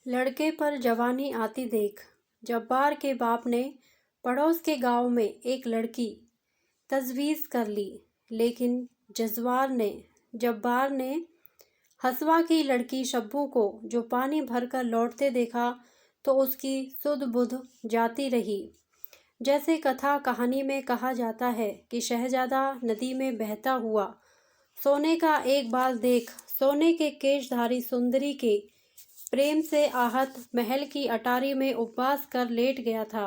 लड़के पर जवानी आती देख जब्बार के बाप ने पड़ोस के गांव में एक लड़की तजवीज़ कर ली। लेकिन जब्बार ने हसवा की लड़की शब्बू को जो पानी भरकर लौटते देखा तो उसकी सुध बुध जाती रही। जैसे कथा कहानी में कहा जाता है कि शहजादा नदी में बहता हुआ सोने का एक बाल देख सोने के केशधारी सुंदरी के प्रेम से आहत महल की अटारी में उपवास कर लेट गया था।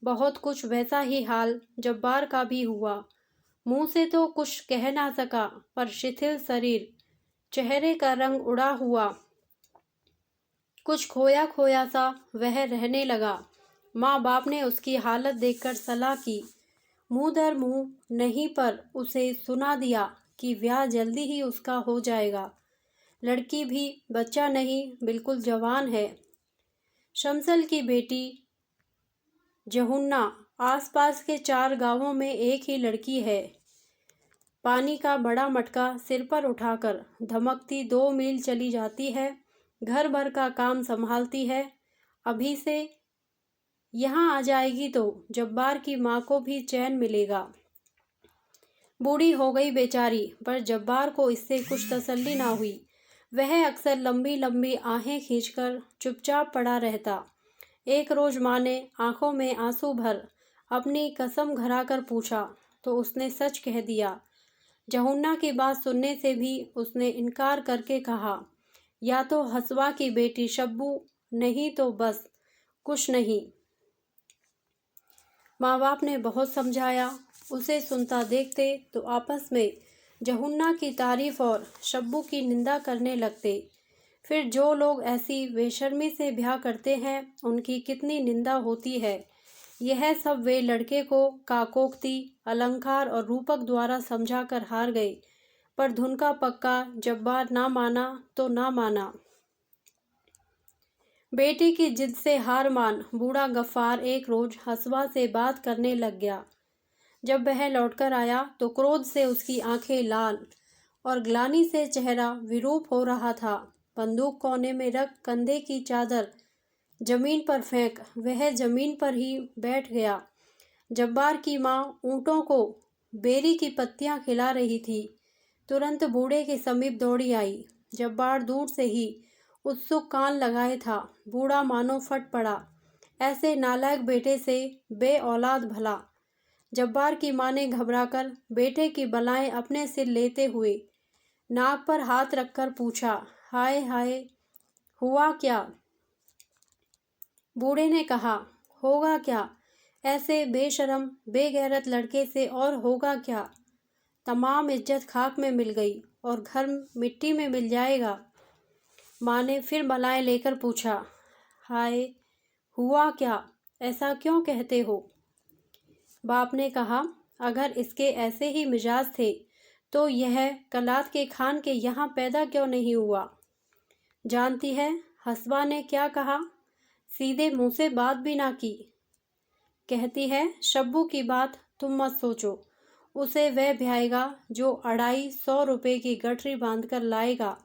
बहुत कुछ वैसा ही हाल जब्बार का भी हुआ। मुंह से तो कुछ कह ना सका, पर शिथिल शरीर, चेहरे का रंग उड़ा हुआ, कुछ खोया खोया सा वह रहने लगा। माँ बाप ने उसकी हालत देखकर सलाह की, मुंह दर मुंह नहीं पर उसे सुना दिया कि ब्याह जल्दी ही उसका हो जाएगा। लड़की भी बच्चा नहीं, बिल्कुल जवान है। शमसल की बेटी जहुन्ना, आसपास के 4 गांवों में एक ही लड़की है। पानी का बड़ा मटका सिर पर उठाकर धमकती 2 मील चली जाती है, घर भर का काम संभालती है। अभी से यहाँ आ जाएगी तो जब्बार की माँ को भी चैन मिलेगा। बूढ़ी हो गई बेचारी, पर जब्बार को इससे कुछ तसल्ली ना हुई। वह अक्सर लंबी लंबी आहें खींचकर चुपचाप पड़ा रहता। एक रोज माँ ने आंखों में आंसू भर अपनी कसम घराकर पूछा तो उसने सच कह दिया। जहुन्ना की बात सुनने से भी उसने इनकार करके कहा, या तो हसवा की बेटी शब्बू, नहीं तो बस कुछ नहीं। माँ बाप ने बहुत समझाया। उसे सुनता देखते तो आपस में जहुन्ना की तारीफ और शब्बू की निंदा करने लगते। फिर जो लोग ऐसी बेशर्मी से ब्याह करते हैं उनकी कितनी निंदा होती है। यह सब वे लड़के को काकोक्ति, अलंकार और रूपक द्वारा समझा कर हार गए, पर धुन का पक्का जब्बार ना माना तो ना माना। बेटी की जिद से हार मान बूढ़ा गफ्फार एक रोज हसवा से बात करने लग गया। जब वह लौटकर आया तो क्रोध से उसकी आंखें लाल और ग्लानि से चेहरा विरूप हो रहा था। बंदूक कोने में रख कंधे की चादर जमीन पर फेंक वह जमीन पर ही बैठ गया। जब्बार की माँ ऊँटों को बेरी की पत्तियां खिला रही थी। तुरंत बूढ़े के समीप दौड़ी आई। जब्बार दूर से ही उत्सुक कान लगाए था। बूढ़ा मानो फट पड़ा, ऐसे नालायक बेटे से बे औलाद भला। जब्बार की माँ ने घबराकर बेटे की बलाएं अपने सिर लेते हुए नाक पर हाथ रखकर पूछा, हाय हाय, हुआ क्या? बूढ़े ने कहा, होगा क्या, ऐसे बेशरम बेगैरत लड़के से और होगा क्या। तमाम इज्जत खाक में मिल गई और घर मिट्टी में मिल जाएगा। माँ ने फिर बलाएं लेकर पूछा, हाय, हुआ क्या, ऐसा क्यों कहते हो? बाप ने कहा, अगर इसके ऐसे ही मिजाज थे तो यह कलात के खान के यहाँ पैदा क्यों नहीं हुआ? जानती है हसवा ने क्या कहा? सीधे मुंह से बात भी ना की। कहती है, शब्बू की बात तुम मत सोचो, उसे वह ब्याहेगा जो 250 रुपये की गठरी बांधकर लाएगा।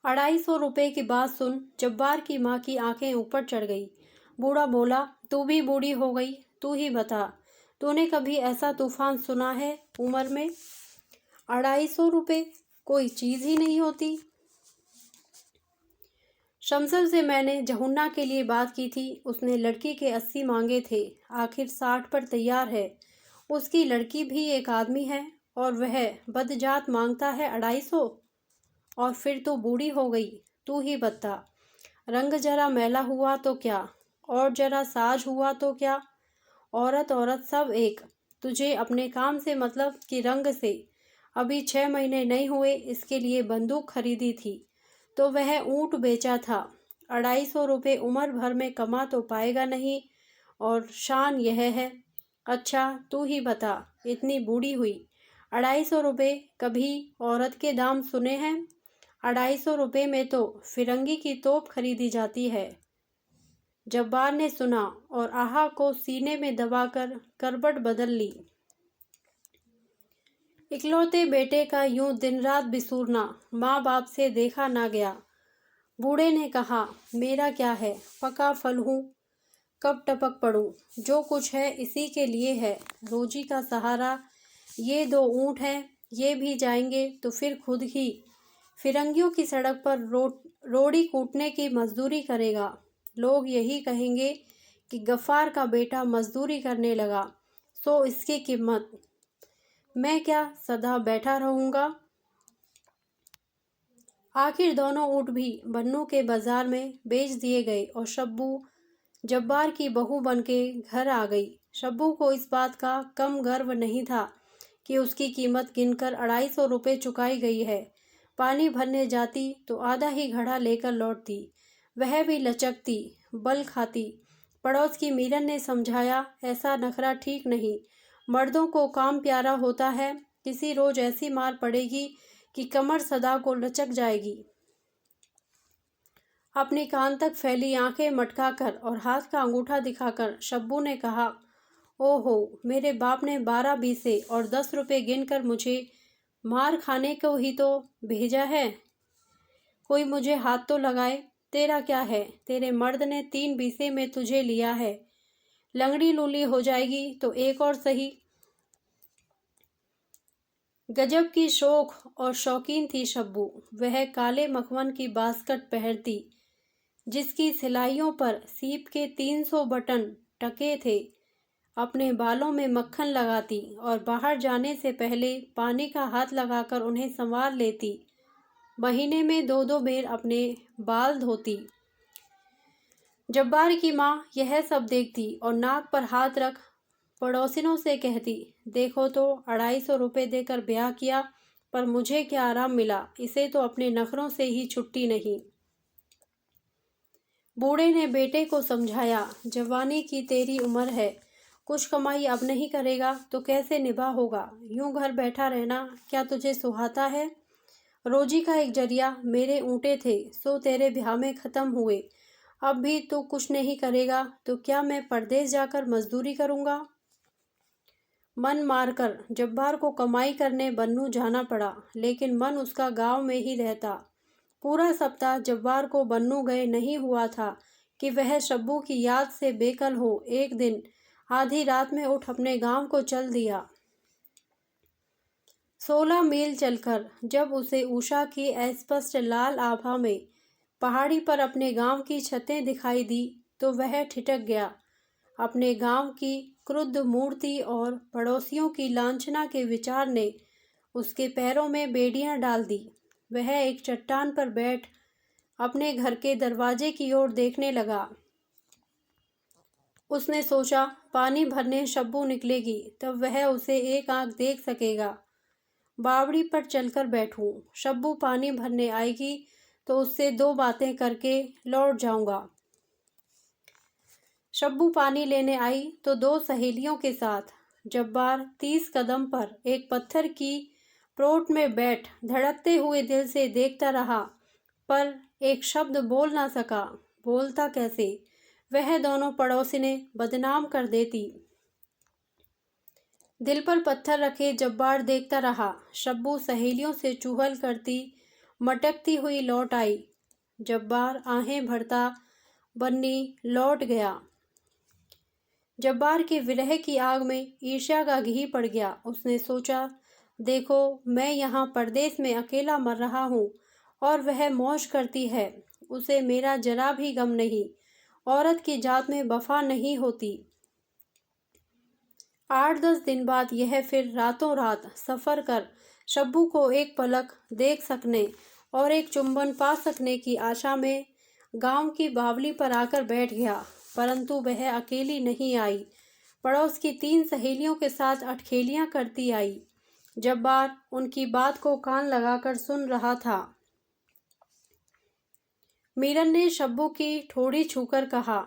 250 रुपये की बात सुन जब्बार की माँ की आंखें ऊपर चढ़ गई। बूढ़ा बोला, तू भी बूढ़ी हो गई, तू ही बता, तूने कभी ऐसा तूफान सुना है उम्र में? 250 रुपये कोई चीज़ ही नहीं होती। शमसल से मैंने जहुन्ना के लिए बात की थी, उसने लड़की के 80 मांगे थे, आखिर 60 पर तैयार है। उसकी लड़की भी एक आदमी है और वह बदजात मांगता है 250। और फिर तो बूढ़ी हो गई, तू ही बता, रंग जरा मैला हुआ तो क्या, और जरा साज हुआ तो क्या, औरत औरत सब एक। तुझे अपने काम से मतलब कि रंग से। अभी 6 महीने नहीं हुए इसके लिए बंदूक खरीदी थी तो वह ऊँट बेचा था। 250 रुपये उम्र भर में कमा तो पाएगा नहीं, और शान यह है। अच्छा तू ही बता, इतनी बूढ़ी हुई, 250 रुपये कभी औरत के दाम सुने हैं? 250 रुपये में तो फिरंगी की तोप खरीदी जाती है। जब्बार ने सुना और आहा को सीने में दबाकर करवट बदल ली। इकलौते बेटे का यूं दिन रात बिसूरना माँ बाप से देखा ना गया। बूढ़े ने कहा, मेरा क्या है, पका फल हूँ, कब टपक पड़ूं। जो कुछ है इसी के लिए है, रोजी का सहारा ये 2 ऊँट हैं, ये भी जाएंगे तो फिर खुद ही फिरंगियों की सड़क पर रोड़ी कूटने की मजदूरी करेगा। लोग यही कहेंगे कि गफ्फार का बेटा मजदूरी करने लगा, सो इसकी कीमत। मैं क्या सदा बैठा रहूँगा। आखिर दोनों ऊँट भी बन्नू के बाजार में बेच दिए गए और शब्बू जब्बार की बहू बनके घर आ गई। शब्बू को इस बात का कम गर्व नहीं था कि उसकी कीमत गिनकर 250 रुपये चुकाई गई है। पानी भरने जाती तो आधा ही घड़ा लेकर लौटती, वह भी लचकती, बल खाती। पड़ोस की मीरन ने समझाया, ऐसा नखरा ठीक नहीं, मर्दों को काम प्यारा होता है, किसी रोज ऐसी मार पड़ेगी कि कमर सदा को लचक जाएगी। अपने कान तक फैली आंखें मटकाकर और हाथ का अंगूठा दिखाकर शब्बू ने कहा, ओहो, मेरे बाप ने 12 बीसे और 10 रुपये गिनकर मुझे मार खाने को ही तो भेजा है। कोई मुझे हाथ तो लगाए। तेरा क्या है, तेरे मर्द ने 3 बीसे में तुझे लिया है। लंगड़ी लूली हो जाएगी तो एक और सही। गजब की शौक और शौकीन थी शब्बू। वह काले मखमल की बास्कट पहनती, जिसकी सिलाइयों पर सीप के 300 बटन टके थे। अपने बालों में मक्खन लगाती और बाहर जाने से पहले पानी का हाथ लगाकर उन्हें संवार लेती। महीने में 2-2 बेर अपने बाल धोती। जब्बार की माँ यह सब देखती और नाक पर हाथ रख पड़ोसिनों से कहती, देखो तो 250 रुपये देकर ब्याह किया, पर मुझे क्या आराम मिला, इसे तो अपने नखरों से ही छुट्टी नहीं। बूढ़े ने बेटे को समझाया, जवानी की तेरी उम्र है, कुछ कमाई अब नहीं करेगा तो कैसे निभा होगा। यूं घर बैठा रहना क्या तुझे सुहाता है। रोजी का एक जरिया मेरे ऊँटे थे, सो तेरे ब्याह में ख़त्म हुए। अब भी तू कुछ नहीं करेगा तो क्या मैं परदेश जाकर मजदूरी करूँगा। मन मारकर जब्बार को कमाई करने बन्नू जाना पड़ा, लेकिन मन उसका गांव में ही रहता। पूरा सप्ताह जब्बार को बन्नू गए नहीं हुआ था कि वह शब्बू की याद से बेकल हो एक दिन आधी रात में उठ अपने गांव को चल दिया। 16 मील चलकर जब उसे उषा की अस्पष्ट लाल आभा में पहाड़ी पर अपने गांव की छतें दिखाई दी तो वह ठिठक गया। अपने गांव की क्रुद्ध मूर्ति और पड़ोसियों की लांछना के विचार ने उसके पैरों में बेड़ियां डाल दी। वह एक चट्टान पर बैठ अपने घर के दरवाजे की ओर देखने लगा। उसने सोचा, पानी भरने शब्बू निकलेगी तब वह उसे एक आंख देख सकेगा। बावड़ी पर चलकर बैठूं, शब्बू पानी भरने आएगी तो उससे 2 बातें करके लौट जाऊंगा। शब्बू पानी लेने आई तो 2 सहेलियों के साथ। जब्बार 30 कदम पर एक पत्थर की प्रोट में बैठ धड़कते हुए दिल से देखता रहा, पर एक शब्द बोल ना सका। बोलता कैसे, वह दोनों पड़ोसिनें बदनाम कर देती। दिल पर पत्थर रखे जब्बार देखता रहा। शब्बू सहेलियों से चुहल करती मटकती हुई लौट आई। जब्बार आहें भरता बन्नी लौट गया। जब्बार के विरह की आग में ईर्ष्या का घी पड़ गया। उसने सोचा, देखो मैं यहाँ परदेश में अकेला मर रहा हूँ और वह मौज करती है, उसे मेरा जरा भी गम नहीं। औरत की जात में वफा नहीं होती। 8-10 दिन बाद यह फिर रातों रात सफ़र कर शब्बू को एक पलक देख सकने और एक चुंबन पा सकने की आशा में गांव की बावली पर आकर बैठ गया, परंतु वह अकेली नहीं आई। पड़ोस की 3 सहेलियों के साथ अठखेलियां करती आई। जब्बार उनकी बात को कान लगाकर सुन रहा था। मीरन ने शब्बू की ठोड़ी छूकर कहा,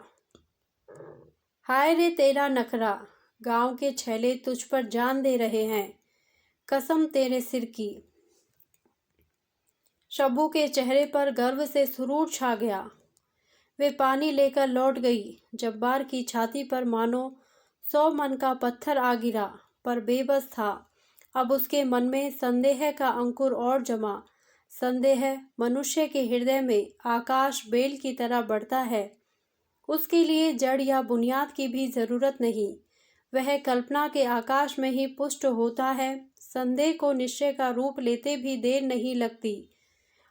हाय रे तेरा नखरा, गांव के छैले तुझ पर जान दे रहे हैं, कसम तेरे सिर की। शब्बू के चेहरे पर गर्व से सुरूर छा गया। वे पानी लेकर लौट गई। जब्बार की छाती पर मानो 100 मन का पत्थर आ गिरा, पर बेबस था। अब उसके मन में संदेह का अंकुर और जमा। संदेह मनुष्य के हृदय में आकाश बेल की तरह बढ़ता है। उसके लिए जड़ या बुनियाद की भी जरूरत नहीं, वह कल्पना के आकाश में ही पुष्ट होता है। संदेह को निश्चय का रूप लेते भी देर नहीं लगती।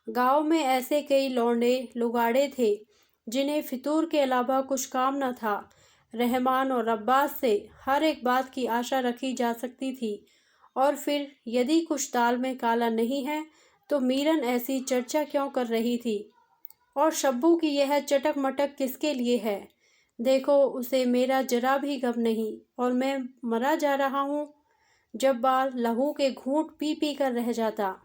गांव में ऐसे कई लौंडे लुगाड़े थे जिन्हें फितूर के अलावा कुछ काम न था। रहमान और अब्बास से हर एक बात की आशा रखी जा सकती थी, और फिर यदि कुछ दाल में काला नहीं है तो मीरन ऐसी चर्चा क्यों कर रही थी? और शब्बू की यह चटक मटक किसके लिए है? देखो, उसे मेरा जरा भी गम नहीं, और मैं मरा जा रहा हूँ। जब्बार लहू के घूंट पी पी कर रह जाता।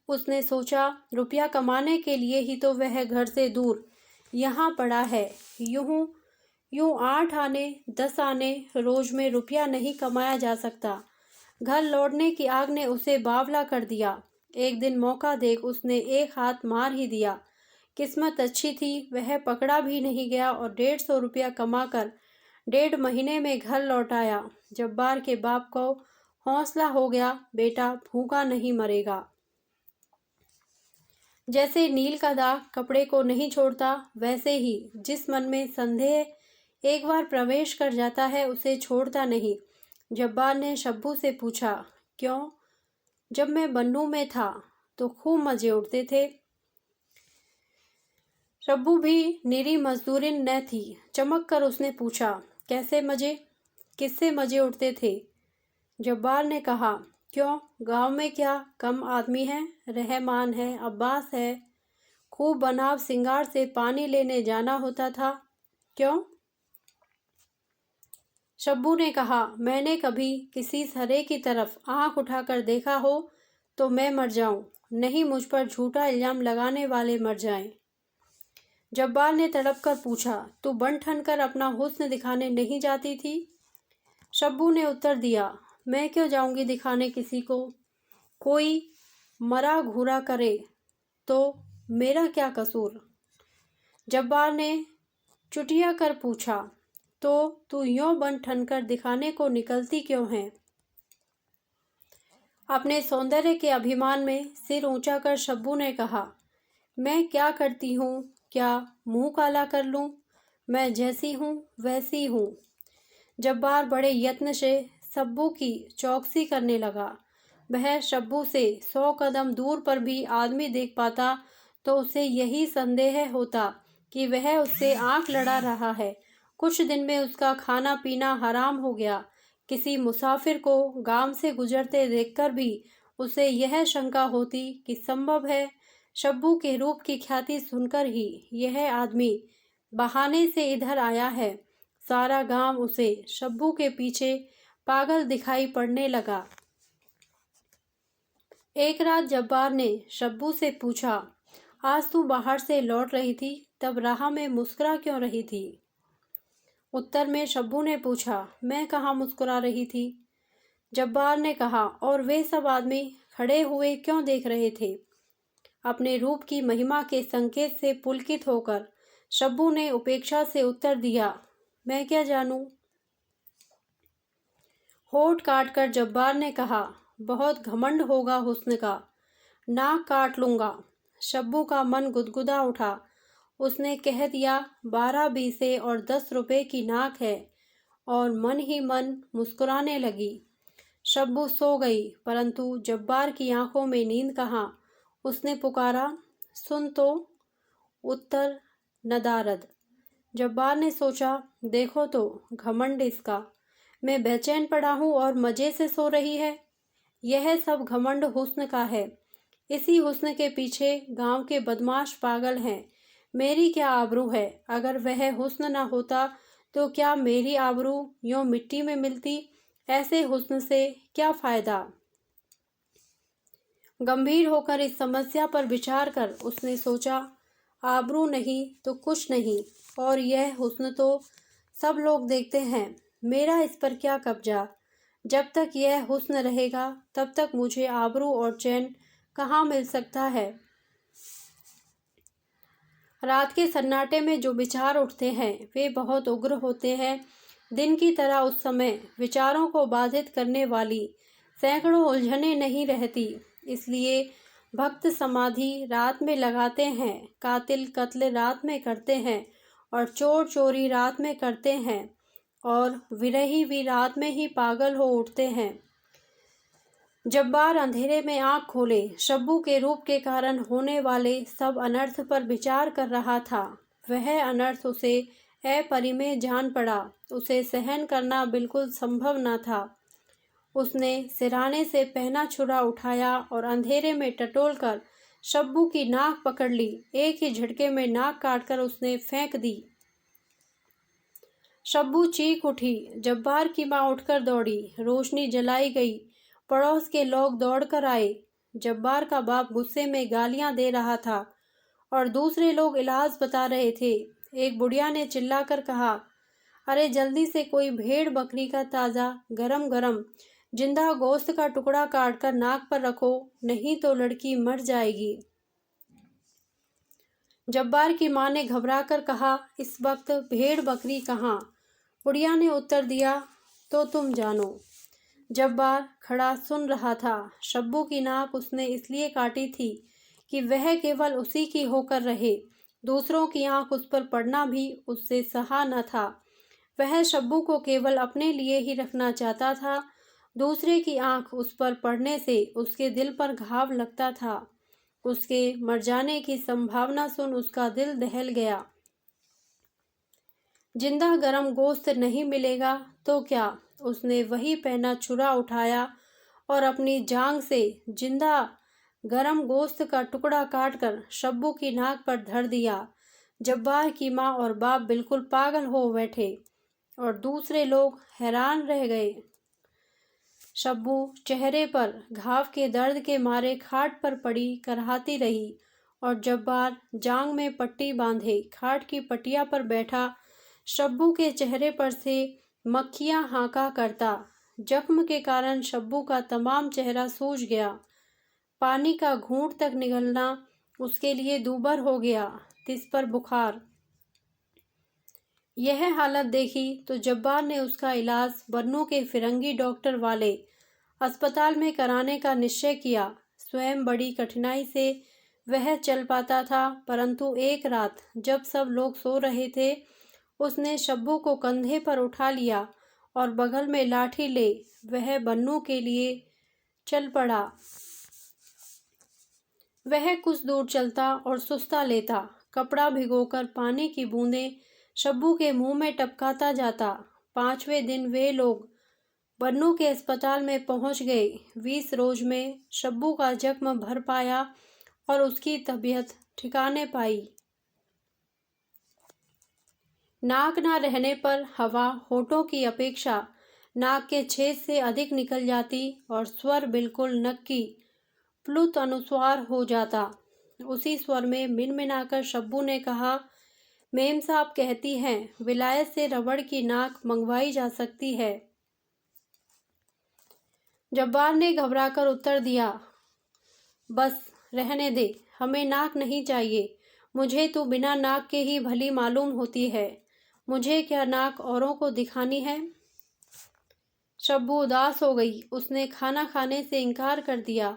उसने सोचा, रुपया कमाने के लिए ही तो वह घर से दूर यहाँ पड़ा है। यूं 8 आने 10 आने रोज में रुपया नहीं कमाया जा सकता। घर लौटने की आग ने उसे बावला कर दिया। एक दिन मौका देख उसने एक हाथ मार ही दिया। किस्मत अच्छी थी, वह पकड़ा भी नहीं गया और 150 रुपया कमाकर 1.5 महीने में घर लौट आया। जब्बार के बाप को हौसला हो गया, बेटा भूखा नहीं मरेगा। जैसे नील का दाग कपड़े को नहीं छोड़ता, वैसे ही जिस मन में संदेह एक बार प्रवेश कर जाता है उसे छोड़ता नहीं। जब्बार ने शब्बू से पूछा, क्यों? जब मैं बन्नू में था तो खूब मजे उड़ते थे। शब्बू भी निरी मजदूरिन न थी। चमक कर उसने पूछा, कैसे मजे? किससे मजे उड़ते थे? जब्बार ने कहा, क्यों, गांव में क्या कम आदमी हैं? रहमान है, अब्बास है। खूब बनाव सिंगार से पानी लेने जाना होता था। क्यों? शब्बू ने कहा, मैंने कभी किसी सरे की तरफ आंख उठाकर देखा हो तो मैं मर जाऊं, नहीं मुझ पर झूठा इल्जाम लगाने वाले मर जाएं। जब्बार ने तड़प कर पूछा, तू बन ठन कर अपना हुस्न दिखाने नहीं जाती थी? शब्बू ने उत्तर दिया, मैं क्यों जाऊंगी दिखाने किसी को? कोई मरा घूरा करे तो मेरा क्या कसूर? जब्बार ने चुटिया कर पूछा, तो तू यूं बन ठन कर दिखाने को निकलती क्यों है? अपने सौंदर्य के अभिमान में सिर ऊंचा कर शब्बू ने कहा, मैं क्या करती हूँ? क्या मुंह काला कर लूं? मैं जैसी हूँ वैसी हूँ। जब्बार बड़े यत्न से शब्बू की चौकसी करने लगा। वह शब्बू से 100 कदम दूर पर भी आदमी देख पाता तो उसे यही संदेह होता कि वह उससे आंख लड़ा रहा है। कुछ दिन में उसका खाना पीना हराम हो गया। किसी मुसाफिर को गांव से गुजरते देखकर भी उसे यह शंका होती कि संभव है शब्बू के रूप की ख्याति सुनकर ही यह आदमी बहाने से इधर आया है। सारा गांव उसे शब्बू के पीछे पागल दिखाई पड़ने लगा। एक रात जब्बार ने शब्बू से पूछा, आज तू बाहर से लौट रही थी, तब राह में मुस्कुरा क्यों रही थी? उत्तर में शब्बू ने पूछा, मैं कहाँ मुस्कुरा रही थी? जब्बार ने कहा, और वे सब आदमी खड़े हुए क्यों देख रहे थे? अपने रूप की महिमा के संकेत से पुलकित होकर शब्बू ने उपेक्षा से उत्तर दिया, मैं क्या जानूं? होठ काट कर जब्बार ने कहा, बहुत घमंड होगा हुस्न का, नाक काट लूंगा। शब्बू का मन गुदगुदा उठा। उसने कह दिया, 12 बीसे और 10 रुपए की नाक है, और मन ही मन मुस्कुराने लगी। शब्बू सो गई, परंतु जब्बार की आंखों में नींद कहाँ। उसने पुकारा, सुन तो। उत्तर नदारद। जब्बार ने सोचा, देखो तो घमंड इसका, मैं बेचैन पड़ा हूँ और मजे से सो रही है। यह सब घमंड हुस्न का है। इसी हुस्न के पीछे गांव के बदमाश पागल हैं। मेरी क्या आबरू है? अगर वह हुस्न न होता तो क्या मेरी आबरू यूं मिट्टी में मिलती? ऐसे हुस्न से क्या फायदा? गंभीर होकर इस समस्या पर विचार कर उसने सोचा, आबरू नहीं तो कुछ नहीं, और यह हुस्न तो सब लोग देखते हैं, मेरा इस पर क्या कब्जा? जब तक यह हुस्न रहेगा तब तक मुझे आबरू और चैन कहाँ मिल सकता है? रात के सन्नाटे में जो विचार उठते हैं वे बहुत उग्र होते हैं। दिन की तरह उस समय विचारों को बाधित करने वाली सैकड़ों उलझनें नहीं रहती। इसलिए भक्त समाधि रात में लगाते हैं, कातिल कत्ल रात में करते हैं और चोर चोरी रात में करते हैं और विरही भी रात में ही पागल हो उठते हैं। जब्बार अंधेरे में आंख खोले शब्बू के रूप के कारण होने वाले सब अनर्थ पर विचार कर रहा था। वह अनर्थ उसे अपरिमेय जान पड़ा। उसे सहन करना बिल्कुल संभव न था। उसने सिरहाने से पहना छुरा उठाया और अंधेरे में टटोलकर शब्बू की नाक पकड़ ली। एक ही झटके में नाक काटकर उसने फेंक दी। शब्बू चीख उठी। जब्बार की माँ उठकर दौड़ी। रोशनी जलाई गई। पड़ोस के लोग दौड़कर आए। जब्बार का बाप गुस्से में गालियां दे रहा था और दूसरे लोग इलाज बता रहे थे। एक बुढ़िया ने चिल्लाकर कहा, अरे जल्दी से कोई भेड़ बकरी का ताज़ा गरम गरम जिंदा गोश्त का टुकड़ा काटकर नाक पर रखो, नहीं तो लड़की मर जाएगी। जब्बार की माँ ने घबराकर कहा, इस वक्त भेड़ बकरी कहाँ? बुढ़िया ने उत्तर दिया, तो तुम जानो। जब्बार खड़ा सुन रहा था। शब्बू की नाक उसने इसलिए काटी थी कि वह केवल उसी की होकर रहे। दूसरों की आंख उस पर पड़ना भी उससे सहा न था। वह शब्बू को केवल अपने लिए ही रखना चाहता था। दूसरे की आंख उस पर पड़ने से उसके दिल पर घाव लगता था। उसके मर जाने की संभावना सुन उसका दिल दहल गया। जिंदा गरम गोश्त नहीं मिलेगा तो क्या? उसने वही पहना छुरा उठाया और अपनी जांग से जिंदा गरम गोश्त का टुकड़ा काटकर शब्बू की नाक पर धर दिया। जब्बार की माँ और बाप बिल्कुल पागल हो बैठे और दूसरे लोग हैरान रह गए। शब्बू चेहरे पर घाव के दर्द के मारे खाट पर पड़ी कराहती रही और जब्बार जांग में पट्टी बांधे खाट की पटिया पर बैठा शब्बू के चेहरे पर से मक्खियां हांका करता। जख्म के कारण शब्बू का तमाम चेहरा सूज गया। पानी का घूंट तक निगलना उसके लिए दूभर हो गया। तिस पर बुखार। यह हालत देखी तो जब्बार ने उसका इलाज बन्नू के फिरंगी डॉक्टर वाले अस्पताल में कराने का निश्चय किया। स्वयं बड़ी कठिनाई से वह चल पाता था, परंतु एक रात जब सब लोग सो रहे थे, उसने शब्बू को कंधे पर उठा लिया और बगल में लाठी ले वह बन्नू के लिए चल पड़ा। वह कुछ दूर चलता और सुस्ता लेता। कपड़ा भिगोकर पानी की बूंदें शब्बू के मुंह में टपकाता जाता। 5वें दिन वे लोग बन्नू के अस्पताल में पहुंच गए। 20 रोज में शब्बू का जख्म भर पाया और उसकी तबीयत ठिकाने पाई। नाक ना रहने पर हवा होठों की अपेक्षा नाक के छेद से अधिक निकल जाती और स्वर बिल्कुल नक्की प्लुत अनुस्वार हो जाता। उसी स्वर में मिनमिनाकर शब्बू ने कहा, मेम साहब कहती हैं विलायत से रबड़ की नाक मंगवाई जा सकती है। जब्बार ने घबराकर उत्तर दिया, बस रहने दे, हमें नाक नहीं चाहिए। मुझे तो बिना नाक के ही भली मालूम होती है। मुझे क्या नाक औरों को दिखानी है? शब्बू उदास हो गई। उसने खाना खाने से इनकार कर दिया।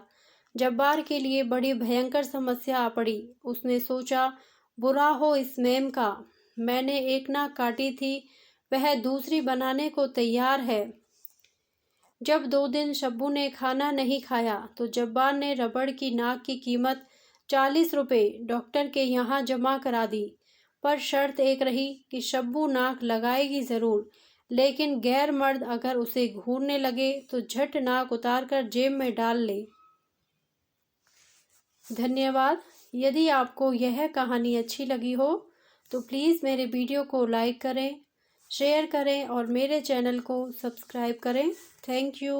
जब्बार के लिए बड़ी भयंकर समस्या आ पड़ी। उसने सोचा, बुरा हो इस मेम का। मैंने एक नाक काटी थी, वह दूसरी बनाने को तैयार है। जब 2 दिन शब्बू ने खाना नहीं खाया तो जब्बार ने रबड़ की नाक की कीमत 40 रुपये डॉक्टर के यहाँ जमा करा दी। पर शर्त एक रही कि शब्बू नाक लगाएगी ज़रूर, लेकिन गैर मर्द अगर उसे घूरने लगे तो झट नाक उतारकर जेब में डाल ले। धन्यवाद। यदि आपको यह कहानी अच्छी लगी हो तो प्लीज़ मेरे वीडियो को लाइक करें, शेयर करें और मेरे चैनल को सब्सक्राइब करें। Thank you.